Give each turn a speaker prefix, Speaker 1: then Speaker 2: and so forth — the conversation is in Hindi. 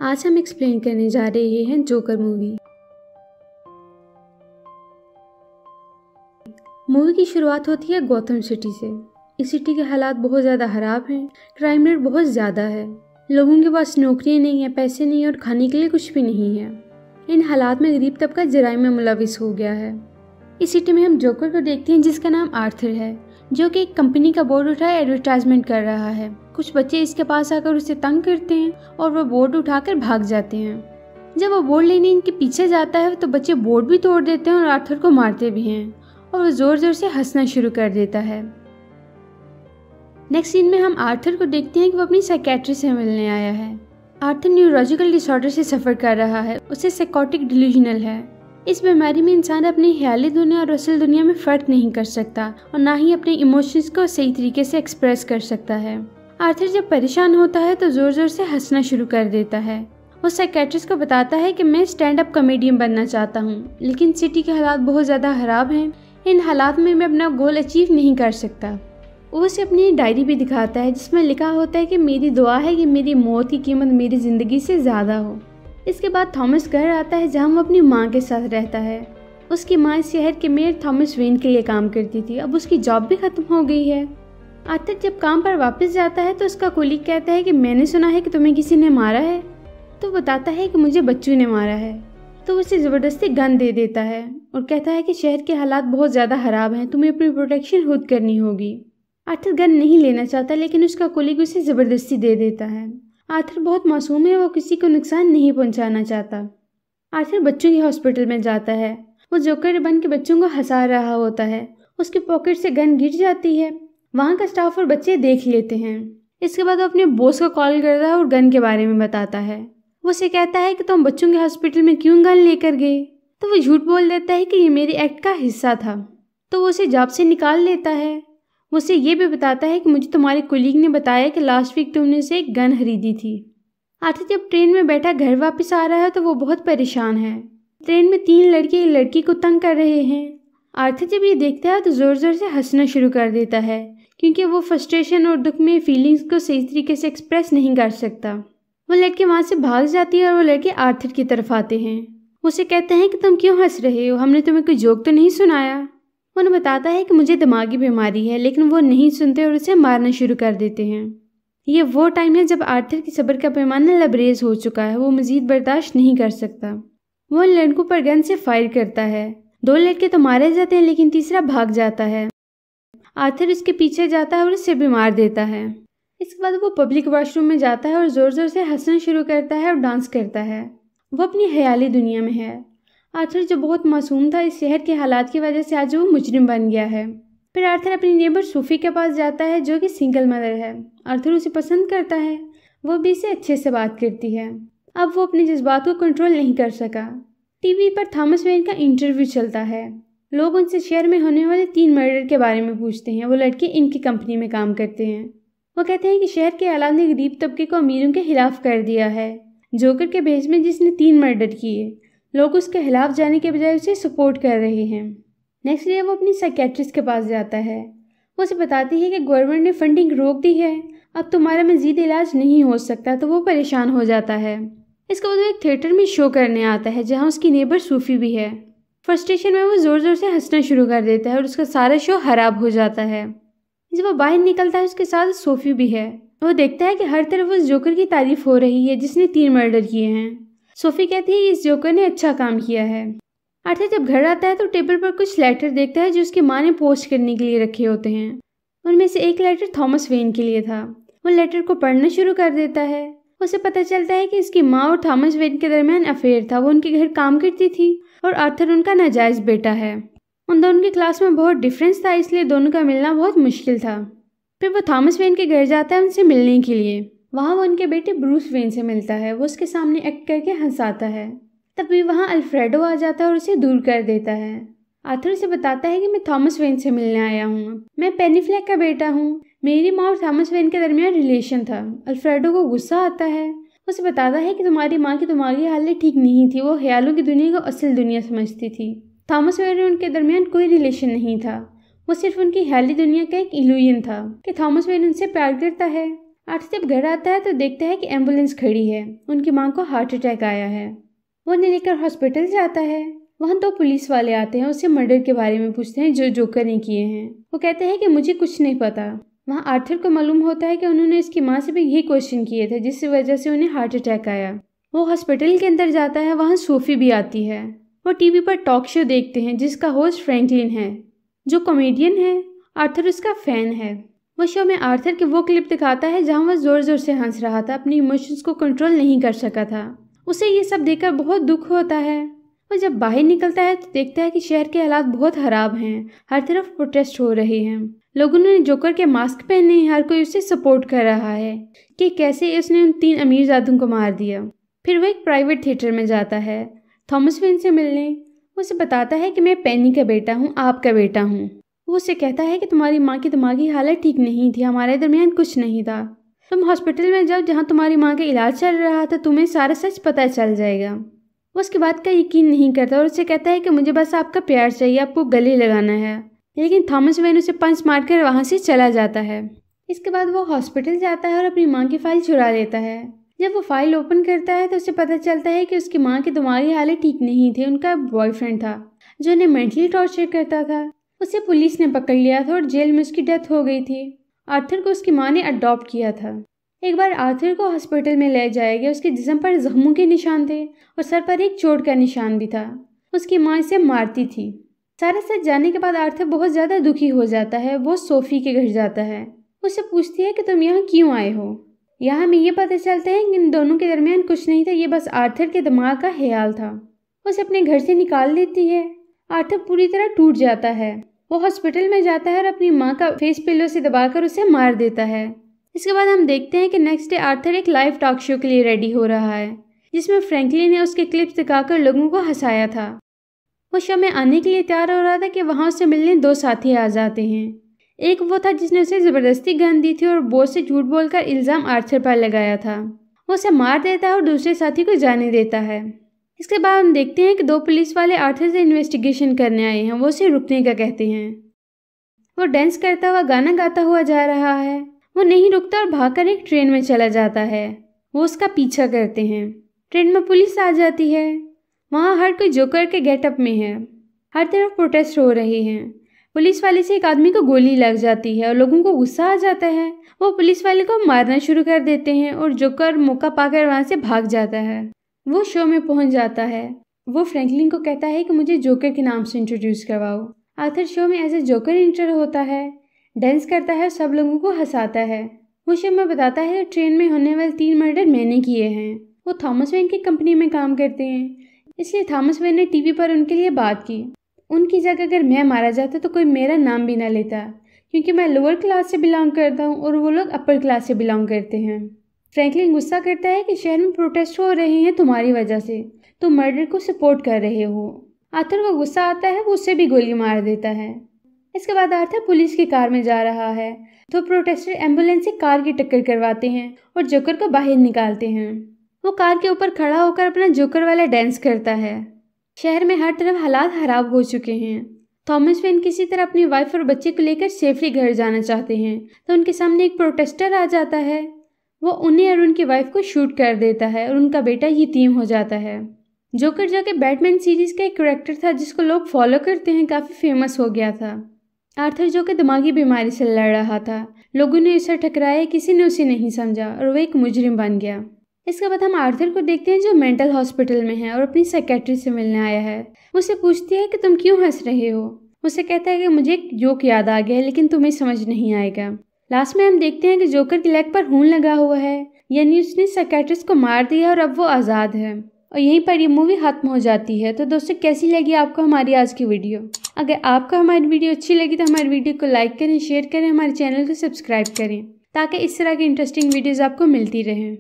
Speaker 1: आज हम एक्सप्लेन करने जा रहे हैं जोकर मूवी। मूवी की शुरुआत होती है गौतम सिटी से। इस सिटी के हालात बहुत ज़्यादा खराब हैं, क्राइम रेट बहुत ज़्यादा है, लोगों के पास नौकरियाँ नहीं है, पैसे नहीं है और खाने के लिए कुछ भी नहीं है। इन हालात में गरीब तबका जराइम में मुलविस हो गया है। इस सिटी में हम जोकर को देखते हैं जिसका नाम आर्थर है, जो कि एक कंपनी का बोर्ड उठाए एडवर्टाइजमेंट कर रहा है। कुछ बच्चे इसके पास आकर उसे तंग करते हैं और वो बोर्ड उठाकर भाग जाते हैं। जब वो बोर्ड लेने इनके पीछे जाता है तो बच्चे बोर्ड भी तोड़ देते हैं और आर्थर को मारते भी हैं और वो जोर जोर से हंसना शुरू कर देता है। नेक्स्ट सीन में हम आर्थर को देखते हैं कि वो अपनी साइकेट्रिस्ट से मिलने आया है। आर्थर न्यूरोलॉजिकल डिसऑर्डर से सफ़र कर रहा है, उसे साइकोटिक डिल्यूजनल है। इस बीमारी में इंसान अपनी ख्याली दुनिया और असल दुनिया में फ़र्क नहीं कर सकता और ना ही अपने इमोशंस को सही तरीके से एक्सप्रेस कर सकता है। आर्थर जब परेशान होता है तो ज़ोर ज़ोर से हंसना शुरू कर देता है। वो साइकेट्रिस्ट को बताता है कि मैं स्टैंड अप कॉमेडियन बनना चाहता हूँ, लेकिन सिटी के हालात बहुत ज़्यादा ख़राब हैं। इन हालात में मैं अपना गोल अचीव नहीं कर सकता। वो उसे अपनी डायरी भी दिखाता है जिसमें लिखा होता है कि मेरी दुआ है कि मेरी मौत की कीमत मेरी ज़िंदगी से ज़्यादा हो। इसके बाद थॉमस घर आता है जहाँ वो अपनी माँ के साथ रहता है। उसकी माँ इस शहर के मेयर थॉमस वेन के लिए काम करती थी, अब उसकी जॉब भी ख़त्म हो गई है। आर्थर जब काम पर वापस जाता है तो उसका कोलीग कहता है कि मैंने सुना है कि तुम्हें किसी ने मारा है। तो बताता है कि मुझे बच्चू ने मारा है। तो उसे ज़बरदस्ती गन दे देता है और कहता है कि शहर के हालात बहुत ज़्यादा ख़राब हैं, तुम्हें अपनी प्रोटेक्शन खुद करनी होगी। आर्थर गन नहीं लेना चाहता लेकिन उसका कोलीग उसे ज़बरदस्ती दे देता है। आर्थर बहुत मासूम है, वो किसी को नुकसान नहीं पहुंचाना चाहता। आर्थर बच्चों के हॉस्पिटल में जाता है। वो जोकर बन के बच्चों को हंसा रहा होता है। उसके पॉकेट से गन गिर जाती है। वहाँ का स्टाफ और बच्चे देख लेते हैं। इसके बाद वो अपने बॉस को कॉल करता है और गन के बारे में बताता है। वो उसे कहता है कि तुम बच्चों के हॉस्पिटल में क्यों गन लेकर गए। तो वो झूठ बोल देता है कि ये मेरी एक्ट का हिस्सा था। तो वो उसे जॉब से निकाल लेता है। वो उसे ये भी बताता है कि मुझे तुम्हारे कोलीग ने बताया कि लास्ट वीक तुमने उसे एक गन खरीदी थी। आर्थर जब ट्रेन में बैठा घर वापस आ रहा है तो वो बहुत परेशान है। ट्रेन में 3 लड़के एक लड़की को तंग कर रहे हैं। आर्थर जब ये देखता है तो ज़ोर ज़ोर से हंसना शुरू कर देता है क्योंकि वो फ्रस्ट्रेशन और दुख में फीलिंग्स को सही तरीके से एक्सप्रेस नहीं कर सकता। वो लड़के वहाँ से भाग जाती है और वो लड़के आर्थर की तरफ आते हैं। उसे कहते हैं कि तुम क्यों हंस रहे हो, हमने तुम्हें कोई जोक तो नहीं सुनाया। वो उन्हें बताता है कि मुझे दिमागी बीमारी है, लेकिन वो नहीं सुनते और उसे मारना शुरू कर देते हैं। ये वो टाइम है जब आर्थर की सब्र का पैमाना लबरेज हो चुका है, वो मज़ीद बर्दाश्त नहीं कर सकता। वो लड़कों पर गन से फायर करता है। 2 लड़के तो मारे जाते हैं लेकिन तीसरा भाग जाता है। आर्थर इसके पीछे जाता है और इसे भी मार देता है। इसके बाद वो पब्लिक वॉशरूम में जाता है और ज़ोर ज़ोर से हंसना शुरू करता है और डांस करता है। वो अपनी ख्याली दुनिया में है। आर्थर जो बहुत मासूम था, इस शहर के हालात की वजह से आज वो मुजरिम बन गया है। फिर आर्थर अपनी नेबर सोफी के पास जाता है जो कि सिंगल मदर है। आर्थर उसे पसंद करता है, वो भी इसे अच्छे से बात करती है। अब वो अपने जज्बात को कंट्रोल नहीं कर सका। टीवी पर थॉमस वेन का इंटरव्यू चलता है। लोग उनसे शहर में होने वाले 3 मर्डर के बारे में पूछते हैं। वो लड़के इनकी कंपनी में काम करते हैं। वो कहते हैं कि शहर के हालात ने गरीब तबके को अमीरों के खिलाफ कर दिया है। जोकर के भेष में जिसने 3 मर्डर किए, लोग उसके खिलाफ जाने के बजाय उसे सपोर्ट कर रहे हैं। नेक्स्ट डे वो अपनी साइकेट्रिस्ट के पास जाता है। वो उसे बताती है कि गवर्नमेंट ने फंडिंग रोक दी है, अब तुम्हारा मज़ीद इलाज नहीं हो सकता। तो वो परेशान हो जाता है। इसके बाद वो एक थिएटर में शो करने आता है जहाँ उसकी नेबर सूफी भी है। फ्रस्ट्रेशन में वो ज़ोर ज़ोर से हंसना शुरू कर देता है और उसका सारा शो खराब हो जाता है। जब वो बाहर निकलता है उसके साथ सोफी भी है। वो देखता है कि हर तरफ उस जोकर की तारीफ हो रही है जिसने 3 मर्डर किए हैं। सोफी कहती है इस जोकर ने अच्छा काम किया है। आर्थर जब घर आता है तो टेबल पर कुछ लेटर देखता है जो उसकी माँ ने पोस्ट करने के लिए रखे होते हैं। उनमें से एक लेटर थॉमस वेन के लिए था। वो लेटर को पढ़ना शुरू कर देता है। उसे पता चलता है कि इसकी माँ और थॉमस वेन के दरमियान अफेयर था। वो उनके घर काम करती थी और आर्थर उनका नाजायज़ बेटा है। उन दोनों की क्लास में बहुत डिफरेंस था, इसलिए दोनों का मिलना बहुत मुश्किल था। फिर वो थॉमस वेन के घर जाता है उनसे मिलने के लिए। वहाँ वो उनके बेटे ब्रूस वेन से मिलता है। वो उसके सामने एक्ट करके हंसाता है। तभी वहाँ अल्फ्रेडो आ जाता है और उसे दूर कर देता है। आर्थर उसे बताता है कि मैं थॉमस वेन से मिलने आया हूँ, मैं पेनी फ्लैक का बेटा हूँ, मेरी माँ और थॉमस वेन के दरमियान रिलेशन था। अल्फ्रेडो को गुस्सा आता है। उसे बताता है कि तुम्हारी माँ की दिमागी हालत ठीक नहीं थी, वो ख्यालों की दुनिया को असल दुनिया समझती थी। थॉमस वेन और उनके दरमियान कोई रिलेशन नहीं था, वो सिर्फ उनकी ख्याली दुनिया का एक इल्यूजन था कि थॉमस वेन उनसे प्यार करता है। आर्थर जब घर आता है तो देखता है कि एम्बुलेंस खड़ी है, उनकी मां को हार्ट अटैक आया है। वो उन्हें लेकर हॉस्पिटल जाता है। वहाँ 2 पुलिस वाले आते हैं, उससे मर्डर के बारे में पूछते हैं जो जोकर ने किए हैं। वो कहते हैं कि मुझे कुछ नहीं पता। वहाँ आर्थर को मालूम होता है कि उन्होंने इसकी माँ से भी यही क्वेश्चन किए थे, जिसकी वजह से उन्हें हार्ट अटैक आया। वो हॉस्पिटल के अंदर जाता है, वहाँ सोफी भी आती है। वो टीवी पर टॉक शो देखते हैं जिसका होस्ट फ्रैंकलिन है, जो कॉमेडियन है। आर्थर उसका फैन है। वो शो में आर्थर की वो क्लिप दिखाता है जहाँ वह जोर जोर से हंस रहा था, अपनी इमोशंस को कंट्रोल नहीं कर सका था। उसे ये सब देखकर बहुत दुख होता है। वो जब बाहर निकलता है तो देखता है कि शहर के हालात बहुत खराब हैं। हर तरफ प्रोटेस्ट हो रहे हैं, लोगों ने जोकर के मास्क पहने हैं, हर कोई उसे सपोर्ट कर रहा है कि कैसे उसने उन 3 अमीरजादों को मार दिया। फिर वो एक प्राइवेट थिएटर में जाता है थॉमस वेन से मिलने। वो उसे बताता है कि मैं पेनी का बेटा हूँ, आपका बेटा हूँ। वो उसे कहता है कि तुम्हारी माँ की दिमागी हालत ठीक नहीं थी, हमारे दरमियान कुछ नहीं था। तुम हॉस्पिटल में जाओ जहाँ तुम्हारी माँ का इलाज चल रहा था, तुम्हें सारा सच पता चल जाएगा। वो उसकी बात का यकीन नहीं करता और उसे कहता है कि मुझे बस आपका प्यार चाहिए, आपको गले लगाना है। लेकिन थॉमस वेन उसे पंच मारकर वहाँ से चला जाता है। इसके बाद वो हॉस्पिटल जाता है और अपनी माँ की फाइल चुरा लेता है। जब वो फाइल ओपन करता है तो उसे पता चलता है कि उसकी माँ की दिमागी हालत ठीक नहीं थी। उनका बॉयफ्रेंड था जो उन्हें मेंटली टॉर्चर करता था। उसे पुलिस ने पकड़ लिया था और जेल में उसकी डेथ हो गई थी। आर्थर को उसकी माँ ने अडॉप्ट किया था। एक बार आर्थर को हॉस्पिटल में ले जाया गया। उसके जिस्म पर जख्मों के निशान थे और सर पर एक चोट का निशान भी था। उसकी माँ इसे मारती थी। सारा सच जानने के बाद आर्थर बहुत ज़्यादा दुखी हो जाता है। वो सोफी के घर जाता है। उससे पूछती है कि तुम यहाँ क्यों आए हो। यहाँ हमें ये पता चलता है कि इन दोनों के दरमियान कुछ नहीं था, ये बस आर्थर के दिमाग का ख्याल था। उसे अपने घर से निकाल देती है। आर्थर पूरी तरह टूट जाता है। वो हॉस्पिटल में जाता है और अपनी माँ का फेस पिलो से दबाकर उसे मार देता है। इसके बाद हम देखते हैं कि नेक्स्ट डे आर्थर एक लाइव टॉक शो के लिए रेडी हो रहा है, जिसमें फ्रैंकलिन ने उसके क्लिप्स दिखाकर लोगों को हंसाया था। वो शो में आने के लिए तैयार हो रहा था कि वहाँ उससे मिलने 2 साथी आ जाते हैं। एक वो था जिसने उसे ज़बरदस्ती गन दी थी और बॉस से झूठ बोलकर इल्ज़ाम आर्थर पर लगाया था। वो उसे मार देता है और दूसरे साथी को जाने देता है। इसके बाद हम देखते हैं कि 2 पुलिस वाले आर्थर से इन्वेस्टिगेशन करने आए हैं। वो उसे रुकने का कहते हैं। वो डांस करता हुआ गाना गाता हुआ जा रहा है। वो नहीं रुकता और भागकर एक ट्रेन में चला जाता है। वो उसका पीछा करते हैं। ट्रेन में पुलिस आ जाती है। वहाँ हर कोई जोकर के गेटअप में है। हर तरफ प्रोटेस्ट हो रहे हैं। पुलिस वाले से एक आदमी को गोली लग जाती है और लोगों को गुस्सा आ जाता है। वो पुलिस वाले को मारना शुरू कर देते हैं और जोकर मौका पाकर वहाँ से भाग जाता है। वो शो में पहुँच जाता है। वो फ्रैंकलिन को कहता है कि मुझे जोकर के नाम से इंट्रोड्यूस करवाओ। आर्थर शो में एज ए जोकर एंटर होता है, डांस करता है, सब लोगों को हंसाता है। वो शो में बताता है कि ट्रेन में होने वाले 3 मर्डर मैंने किए हैं। वो थॉमस वेन की कंपनी में काम करते हैं, इसलिए थॉमस वेन ने टीवी पर उनके लिए बात की। उनकी जगह अगर मैं मारा जाता तो कोई मेरा नाम भी ना लेता, क्योंकि मैं लोअर क्लास से बिलोंग करता हूँ और वो लोग अपर क्लास से बिलोंग करते हैं। फ्रैंकलिन गुस्सा करता है कि शहर में प्रोटेस्ट हो रहे हैं तुम्हारी वजह से, तुम मर्डर को सपोर्ट कर रहे हो। आर्थर को गुस्सा आता है, वो उससे भी गोली मार देता है। इसके बाद आर्थर पुलिस की कार में जा रहा है तो प्रोटेस्टर एम्बुलेंस से कार की टक्कर करवाते हैं और जोकर को बाहर निकालते हैं। वो कार के ऊपर खड़ा होकर अपना जोकर वाला डांस करता है। शहर में हर तरफ हालात खराब हो चुके हैं। थॉमस वेन किसी तरह अपनी वाइफ और बच्चे को लेकर सेफली घर जाना चाहते हैं तो उनके सामने एक प्रोटेस्टर आ जाता है। वो उन्हें और उनकी वाइफ को शूट कर देता है और उनका बेटा यतीम हो जाता है। जोकर जो कि बैटमैन सीरीज का एक कैरेक्टर था जिसको लोग फॉलो करते हैं, काफ़ी फेमस हो गया था। आर्थर जो कि दिमागी बीमारी से लड़ रहा था, लोगों ने उसे ठकराया, किसी ने उसे नहीं समझा और वह एक मुजरिम बन गया। इसके बाद हम आर्थर को देखते हैं जो मेंटल हॉस्पिटल में है और अपनी साइकेट्रिस्ट से मिलने आया है। उसे पूछती है कि तुम क्यों हंस रहे हो। उसे कहता है कि मुझे एक जोक याद आ गया है लेकिन तुम्हें समझ नहीं आएगा। लास्ट में हम देखते हैं कि जोकर के लेग पर खून लगा हुआ है, यानी उसने साइकेट्रिस्ट को मार दिया और अब वो आज़ाद है। और यहीं पर ये मूवी खत्म हो जाती है। तो दोस्तों, कैसी लगी आपको हमारी आज की वीडियो? अगर आपको हमारी वीडियो अच्छी लगी तो हमारी वीडियो को लाइक करें, शेयर करें, हमारे चैनल को सब्सक्राइब करें ताकि इस तरह की इंटरेस्टिंग वीडियोज़ आपको मिलती रहें।